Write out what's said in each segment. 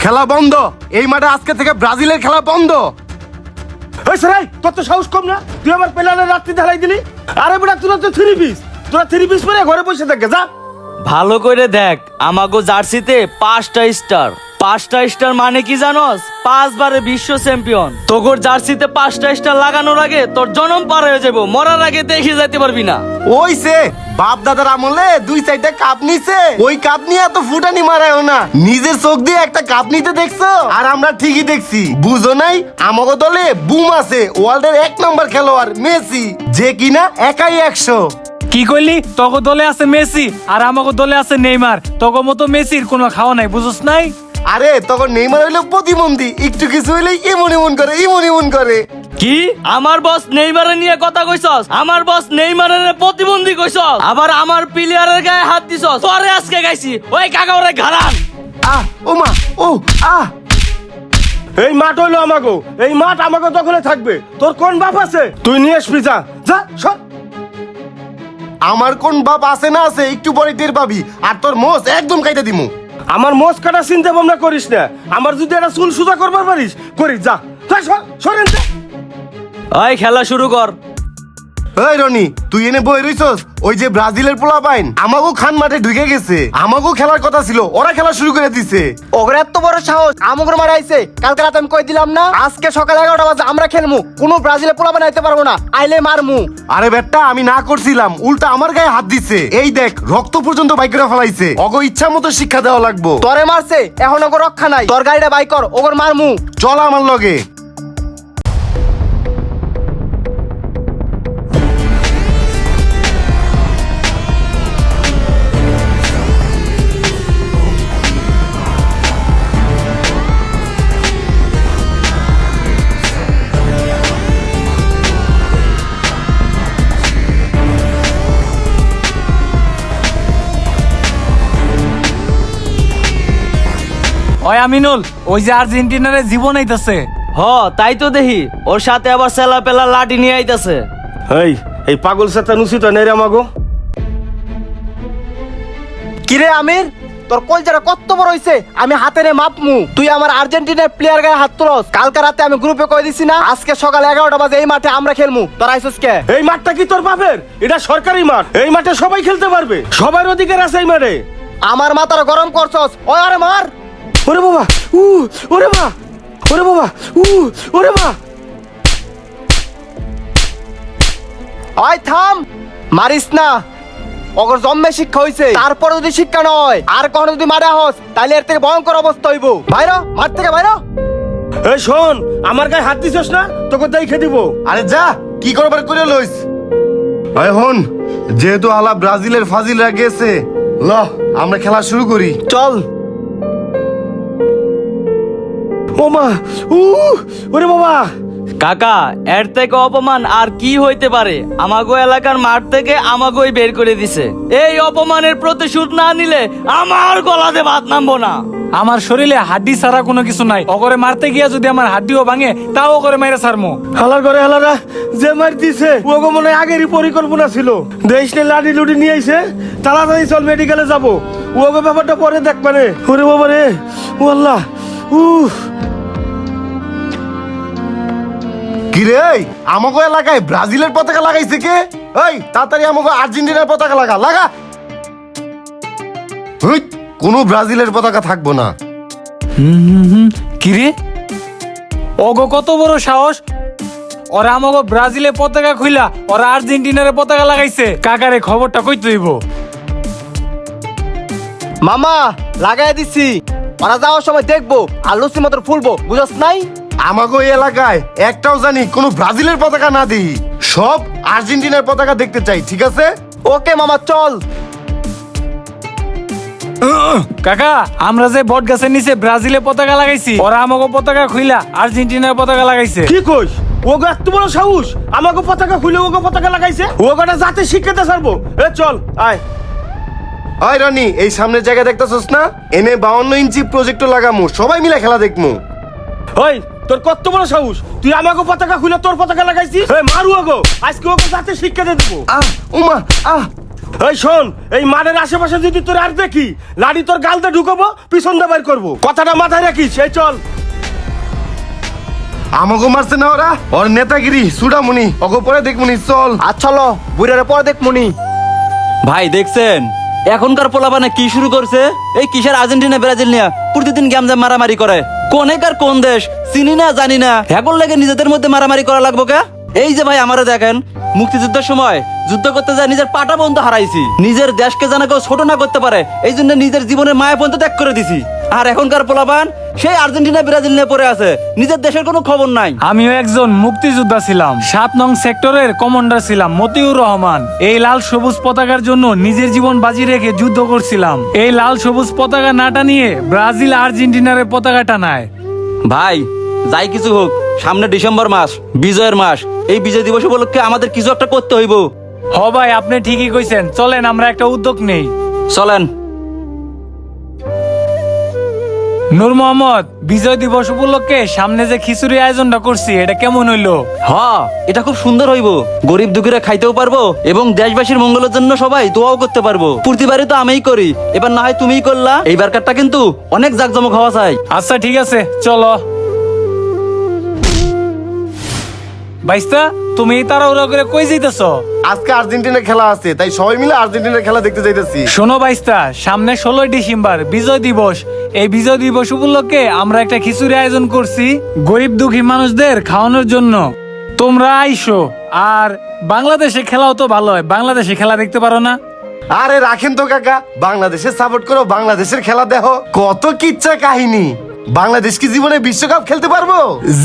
খেলা বন্ধ। এই মাঠে আজকে থেকে ব্রাজিলের খেলা বন্ধ। এই সরাই, তোর তো সাহস কম না? তুই আমার প্লেয়ারের রাত্রি ঢালাই দিলি। আরে বেটা, তোরা তো থ্রি পিস পরে ঘরে বসে থাকে, যা। ভালো করে দেখ, আমাগো জার্সিতে 5টা স্টার। 5টা স্টার মানে কি জানোস? 5 বারে বিশ্ব চ্যাম্পিয়ন। তোর জার্সিতে 5টা স্টার লাগানোর আগে তোর জনম পার হয়ে যাবো, মরার আগে দেখে যেতে পারবি না। ওই সে বাপ দাদার আমলে 2-4টা কাপ নিছে, ওই কাপ নিয়ে এত ফুটানি মারায়ও না। নিজের চোখ দিয়ে একটা কাপ নিতে দেখছো? আর আমরা ঠিকই দেখছি, বুঝো নাই? আমাগো দলে বুম আছে, ওয়ার্ল্ডের 1 নম্বর খেলোয়াড় মেসি, যে কিনা একাই 100। কি কইলি? তোকে দলে আছে মেসি আর আমাকে দলে আছে নেইমার। তোকে মতো মেসির কোনো খাওয়া নাই, বুঝছ নাই? আরে তখন নেইমার হইলো প্রতিবন্ধী, একটু কিছু হইলে ইমন ইমন করে। কি আমার বস নেইমারের নিয়ে কথা কইছস? আমার বস নেইমারের প্রতিবন্ধী কইছস, আবার আমার প্লেয়ারের গায়ে হাত দিছস। পরে আজকে গাইছি ওই কাকা ওরে ঘাড়ান। ও মা, ও আহ এই মাঠ হইলো আমাগো, এই মাঠ আমাগো দখলে থাকবে। তোর কোন বাপ আছে? তুই নিয়ে আসবি, যা যা সর। আমার কোন বাপ আছে না আছে একটু পরে টের পাবি। আর তোর মোষ একদম কাইটা দিমু। আমার মোষ কাটা চিন্তা ভাবনা করিস না। আমার যদি একটা চুল সুজা করবার পারিস, করিস, যা যা, সরেন যা। ওই খেলা শুরু কর। এই রনি, তুই এনে বই রইছস? ওই যে ব্রাজিলের পোলা পাইন আমাগো খান মাঠে ঢুকে গেছে। আমাগো খেলার কথা ছিল, ওরা খেলা শুরু করে দিছে। ওগরে এত বড় সাহস আমগর মারাইছে। কালকে রাতে আমি কই দিলাম না, আজকে সকাল 11টা বাজে আমরা খেলমু। কোনো ব্রাজিলের পোলা বানাইতে পারবো না, আইলে মারমু। আরে বেটা, আমি না করছিলাম, উল্টা আমার গায়ে হাত দিছে। এই দেখ, রক্ত পর্যন্ত বাইক করে ফেলাইছে। অগো ইচ্ছা মতো শিক্ষা দেওয়া লাগবো। তরে মারছে, এখন ওগর রক্ষা নাই। তোর গাড়িটা বাই কর, ওগর মারমু। চল আমার লগে। ওই আমিনুল, ওই যে আর্জেন্টিনারে জীবন আইতাছে। হ তাই তো দেখি, ওর সাথে আবার সেলা পেলা লাঠি নিয়ে আইতাছে। এই পাগল সাথে নুসিত নেই রে আমাগো। কিরে আমির, তোর কলজাটা কত বড় হইছে? আমি হাতে নে মাপমু। তুই আমার আর্জেন্টিনার প্লেয়ার গায়ে হাত তুলস। কালকে রাতে আমি গ্রুপে কই দিছি না, আজকে সকাল 11টা বাজে এই মাঠে আমরা খেলমু। তোর আইছস কে? এই মাঠটা কি তোর বাপের? এটা সরকারি মাঠ। এই মাঠে সবাই খেলতে পারবে, সবার অধিকার আছে এই মাঠে। আমার মাথার গরম করছস। ওই আরে মার। ওরে বাবা, ওরে মা, ওরে বাবা, ওরে মা। ওই থাম, মারিস না। ওগর জন্মে শিক্ষা হইছে, তারপর যদি শিক্ষা নয় আর কখনো যদি মারা হস, তাহলে এর থেকে ভয়ঙ্কর অবস্থা হইব। বাইরো, মাঠ থেকে বাইরো। এই শোন, আমার গায়ে হাত দিছস না, তোকে দেখে দিব। আরে যা, কি করবার করে লইস? এই হন, যেহেতু আলা ব্রাজিলের ফাজিলরা গেছে, ল আমরা খেলা শুরু করি। চল। ও মা, ওরে বাবা। কাকা, এর থেকে অপমান আর কি হইতে পারে? আমাগো এলাকার মাঠ থেকে আমাগোই বের করে দিছে। এই অপমানের প্রতিশোধ না নিলে আমার গলাতে ভাত নামবো না। আমার শরীরে হাড্ডি ছাড়া কোনো কিছু নাই। ওগরে মারতে গিয়া যদি আমার হাড্ডিও ভাঙে, তাও ওগরে মাইরা ছাড়মু। হালার ঘরে হালারা যে মার দিছে, ওগো মনে হয় আগেরই পরিকল্পনা ছিল। দেশ নে লাঠি লুটি নিয়ে আইছে, তাড়াতাড়ি চল মেডিকেলে যাবো। ওগো ব্যাপারটা পরে দেখ মানে। ওরে বাবা রে, ও আল্লাহ। কিরে, আমাগো এলাকায় ব্রাজিলের পতাকা লাগাইছে কে? এই তাড়াতাড়ি আমাগো আর্জেন্টিনার পতাকা লাগা। কোনো ব্রাজিলের পতাকা থাকবো না। কিরে, ওগো কত বড় সাহস! ওরা আমাকে ব্রাজিলের পতাকা খুইলা ওরা আর্জেন্টিনার পতাকা লাগাইছে। কাকারে খবরটা কই তুইব? মামা লাগাই দিছি, ওরা যাওয়ার সময় দেখবো আর লুচি মতো ফুলবো, বুঝছ নাই? আমাগো এলাকায় একটাও জানি কোনো ব্রাজিলের পতাকা না দিই, সব আর্জেন্টিনার পতাকা দেখতে চাই, ঠিক আছে? ওকে মামা, চল। কাকা, আমরা যে বট গাছের নিচে ব্রাজিলের পতাকা লাগাইছি, ওরা আমাকে পতাকা খুইলা আর্জেন্টিনার পতাকা লাগাইছে। কি কইস? ওগো এত বড় সাহস, আমাকে পতাকা খুলে ওগো পতাকা লাগাইছে। ওগোটা জাতে শিক্ষাতে ছাড়বো। এ চল, আয়। ওই রনি, এই সামনের জায়গা দেখতেছস না? এনে 52 ইঞ্চি প্রজেক্টর লাগামু, সবাই মিলে খেলা দেখমু। ওই তোর কত বড় সাহস, তুই আমাকে পতাকা খুলে তোর পতাকা লাগাইছিস? মারু ওগো, আজকে ওগো জাতে শিক্ষাতে দেবো। উমা, এই শোন, এই মাঠের আশেপাশে যদি তোর আর দেখি, লাড়ি তোর গালতে ঢুকাবো, পিছন দিয়ে বের করবো। কথাটা মাথায় রাখিস। এই চল। আমাকে মারছে না ওরা, ওর নেতাগিরি সুডামুনি, ওকে পরে দেখমুনি, চল। আচ্ছা লো, বুড়ারে পরে দেখ মনি। ভাই দেখছেন এখনকার পোলাপানে কি শুরু করছে? এই কিসের আর্জেন্টিনা ব্রাজিল নিয়ে প্রতিদিন গ্যামজাম মারামারি করে। কোন একার কোন দেশ চিনি না জানি না, হ্যাগল লেগে নিজেদের মধ্যে মারামারি করা লাগবো কে? এই যে ভাই আমারে দেখেন, মুক্তিযুদ্ধের সময় যুদ্ধ করতে যায় নিজের পাটা পর্যন্ত হারাইছি, নিজের দেশকে যেন কেউ ছোট না করতে পারে এই জন্য নিজের জীবনের মায়া পর্যন্ত ত্যাগ করে দিছি। আর এখনকার পোলাপান সেই আর্জেন্টিনা ব্রাজিল নিয়ে পড়ে আছে, নিজের দেশের কোনো খবর নাই। আমিও একজন মুক্তিযোদ্ধা ছিলাম, 7 নং সেক্টরের কমান্ডার ছিলাম, মতিউর রহমান। এই লাল সবুজ পতাকার জন্য নিজের জীবন বাজি রেখে যুদ্ধ করছিলাম। এই লাল সবুজ পতাকা না টানিয়ে ব্রাজিল আর্জেন্টিনার পতাকা টানায়। ভাই যাই কিছু হোক, সামনে ডিসেম্বর মাস, বিজয়ের মাস। এই বিজয় দিবস উপলক্ষে আমাদের কিছু একটা করতে হইব। হ ভাই, আপনি ঠিকই কইছেন, চলেন আমরা একটা উদ্যোগ নেই। চলেন। নূর মোহাম্মদ, বিজয় দিবস উপলক্ষে সামনে যে খিচুড়ি আয়োজনটা করছি, এটা কেমন হইলো? হ্যাঁ, এটা খুব সুন্দর হইব। গরিব দুঃখীরা খাইতেও পারবো এবং দেশবাসীর মঙ্গলের জন্য সবাই দোয়াও করতে পারবো। প্রতিবারই তো আমিই করি, এবার না হয় তুমিই করলা। এইবারকারটা কিন্তু অনেক জাঁকজমক হওয়া চাই। আচ্ছা ঠিক আছে, চলো। বাইস্তা, তুমি তাড়াহুড়া করে কই যাইতেছ? আজকে আর্জেন্টিনার খেলা আছে, তাই সবাই মিলে আর্জেন্টিনার খেলা দেখতে যাইতেছি। শোনো বাইস্তা, সামনে 16 ডিসেম্বর বিজয় দিবস। এই বিজয় দিবস উপলক্ষে আমরা একটা খিচুড়ি আয়োজন করছি গরিব দুঃখী মানুষদের খাওয়ানোর জন্য। তোমরা আইসো। আর বাংলাদেশে খেলাও তো ভালো হয়, বাংলাদেশে খেলা দেখতে পারো না? আরে রাখেন তো কাকা, বাংলাদেশের সাপোর্ট করো, বাংলাদেশের খেলা দেখো। কত কিচ্ছা কাহিনী। বাংলাদেশ কি জীবনে বিশ্বকাপ খেলতে পারবো?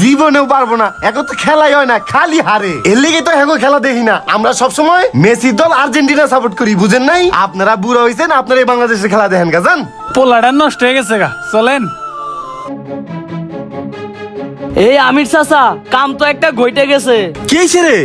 জীবনেও পারবো না। এখন তো খেলাই হয় না, খালি হারে। এর লেগে তো এখন খেলা দেখি না। আমরা সবসময় মেসির দল আর্জেন্টিনা সাপোর্ট করি, বুঝেন নাই? আপনারা বুড়ো হয়েছেন, আপনারা এই বাংলাদেশের খেলা দেখেন গাজান। পোলাটা নষ্ট হয়ে গেছে গা, চলেন। এই আমির চাচা, কাম তো একটা ঘটে গেছে। কি হইছে রে?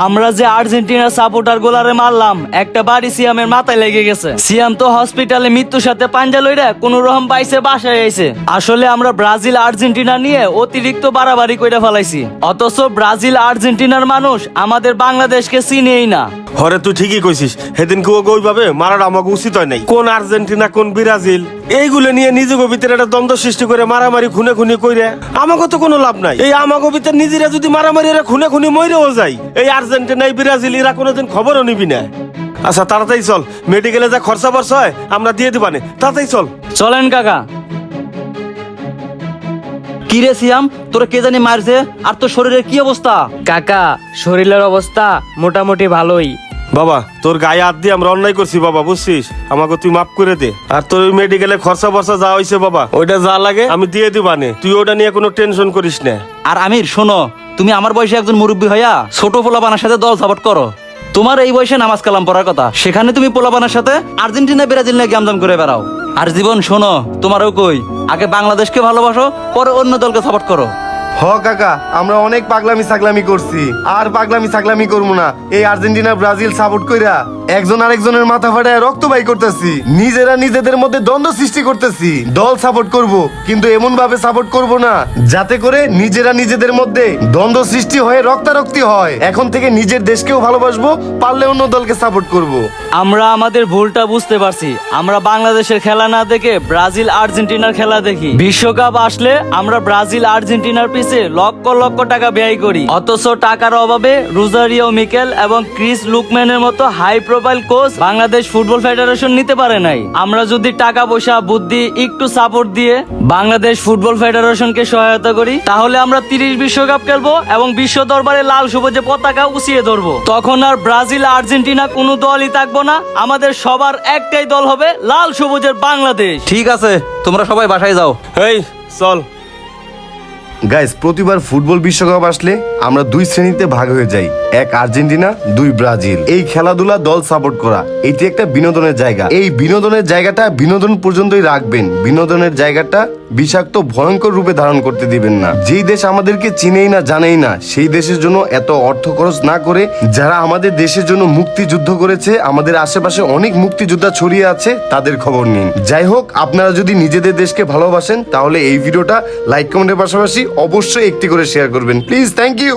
আমরা যে আর্জেন্টিনার সাপোর্টার গোলারে মারলাম, একটা বাড়ি সিয়ামের মাথায় লেগে গেছে। সিয়াম তো হসপিটালে মৃত্যুর সাথে পাঞ্জা লইরা কোন রকম পাইছে, বাসায় আইছে। আসলে আমরা ব্রাজিল আর্জেন্টিনা নিয়ে অতিরিক্ত বাড়াবাড়ি কইরা ফেলাইছি, অথচ ব্রাজিল আর্জেন্টিনার মানুষ আমাদের বাংলাদেশকে চিনেই না। হরে তুই ঠিকই কইছিস, সেদিন কেউ ওইভাবে মারাটা আমাকে উচিত হয় নাই। কোন আর্জেন্টিনা কোন ব্রাজিল এইগুলো নিয়ে নিজেকে ভিতরে একটা দ্বন্দ্ব সৃষ্টি করে মারামারি খুনে খুনি কইরে আমাকে তো কোনো লাভ নাই। এই আমাকে ভিতরে নিজেরা যদি মারামারি খুনে খুনি মরেও যায়, এই আর্জেন্টিনা ব্রাজিল এরা কোনোদিন খবরও নিবি না। আচ্ছা তাড়াতাড়ি চল, মেডিকেলে যা খরচা বর্চা হয় আমরা দিয়ে দিবানে, তাড়াতাড়ি চল। চলেন কাকা। কি রে সিয়াম, তোরা কে জানি মারছে? আর তোর শরীরের কি অবস্থা? কাকা, শরীরের অবস্থা মোটামুটি ভালোই। বাবা তোর গায়ে হাত দিয়ে আমরা অন্যায় করছি বাবা, বুঝছিস? আমাকে তুই মাফ করে দে। আর তোর ওই মেডিকেলে খরচা বর্চা যা হয়েছে বাবা, ওইটা যা লাগে আমি দিয়ে দিবানে, তুই ওটা নিয়ে কোনো টেনশন করিস না। আর আমির শোনো, তুমি আমার বয়সে একজন মুরব্বী হইয়া ছোট পোলাপানের সাথে দল সাপোর্ট করো। তোমার এই বয়সে নামাজ কালাম পড়ার কথা, সেখানে তুমি পোলাপানের সাথে আর্জেন্টিনা ব্রাজিল নিয়ে গ্যামজাম করে বেড়াও। আর জীবন শোনো, তোমারও কই, আগে বাংলাদেশকে ভালোবাসো, পরে অন্য দলকে সাপোর্ট করো। হ কাকা, আমরা অনেক পাগলামি সাগলামি করছি, আর পাগলামি সাগলামি করবো না। এই আর্জেন্টিনা ব্রাজিল সাপোর্ট কইরা একজন আরেকজনের মাথা ফাটায় রক্ত বাই করতেছি, নিজেরা নিজেদের মধ্যে দ্বন্দ্ব সৃষ্টি করতেছি। দল সাপোর্ট করব, কিন্তু এমন ভাবে সাপোর্ট করব না যাতে করে নিজেরা নিজেদের মধ্যে দ্বন্দ্ব সৃষ্টি হয়ে রক্তারক্তি হয়। এখন থেকে নিজের দেশকেও ভালোবাসবো, পারলে অন্য দলকে সাপোর্ট করব। আমরা আমাদের ভুলটা বুঝতে পারছি। আমরা বাংলাদেশের খেলা না দেখে ব্রাজিল আর্জেন্টিনার খেলা দেখি। বিশ্বকাপ আসলে আমরা ব্রাজিল আর্জেন্টিনার পিছে লক্ষ লক্ষ টাকা ব্যয় করি, অথচ টাকার অভাবে রোজারিও মিকেল এবং ক্রিস লুকম্যানের মতো high profile coach Bangladesh football federation নিতে পারে নাই। আমরা যদি টাকা পয়সা বুদ্ধি একটু সাপোর্ট দিয়ে বাংলাদেশ ফুটবল ফেডারেশনকে সহায়তা করি, তাহলে আমরা 30 বিশ্বকাপ খেলবো এবং বিশ্ব দরবারে লাল সবুজে পতাকা উঁচিয়ে ধরবো। তখন আর ব্রাজিল আর্জেন্টিনা কোনো দলই থাকবো না, আমাদের সবার একটাই দল হবে, লাল সবুজের বাংলাদেশ। ঠিক আছে, তোমরা সবাই বাসায় যাও। এই চল। গাইস, প্রতিবার ফুটবল বিশ্বকাপ আসলে আমরা দুই শ্রেণীতে ভাগ হয়ে যাই, এক আর্জেন্টিনা, দুই ব্রাজিল। এই খেলাধুলা দল সাপোর্ট করা এটি একটা বিনোদনের জায়গা। এই বিনোদনের জায়গাটা বিনোদন পর্যন্তই রাখবেন, বিনোদনের জায়গাটা বিষাক্ত ভয়ঙ্কর রূপে ধারণ করতে দিবেন না। যেই দেশ আমাদেরকে চিনেই না জানেই না, সেই দেশের জন্য এত অর্থ খরচ না করে যারা আমাদের দেশের জন্য মুক্তিযুদ্ধ করেছে, আমাদের আশেপাশে অনেক মুক্তিযোদ্ধা ছড়িয়ে আছে, তাদের খবর নিন। যাই হোক, আপনারা যদি নিজেদের দেশকে ভালোবাসেন তাহলে এই ভিডিওটা লাইক কমেন্টের পাশাপাশি অবশ্যই একটি করে শেয়ার করবেন প্লিজ। Thank you.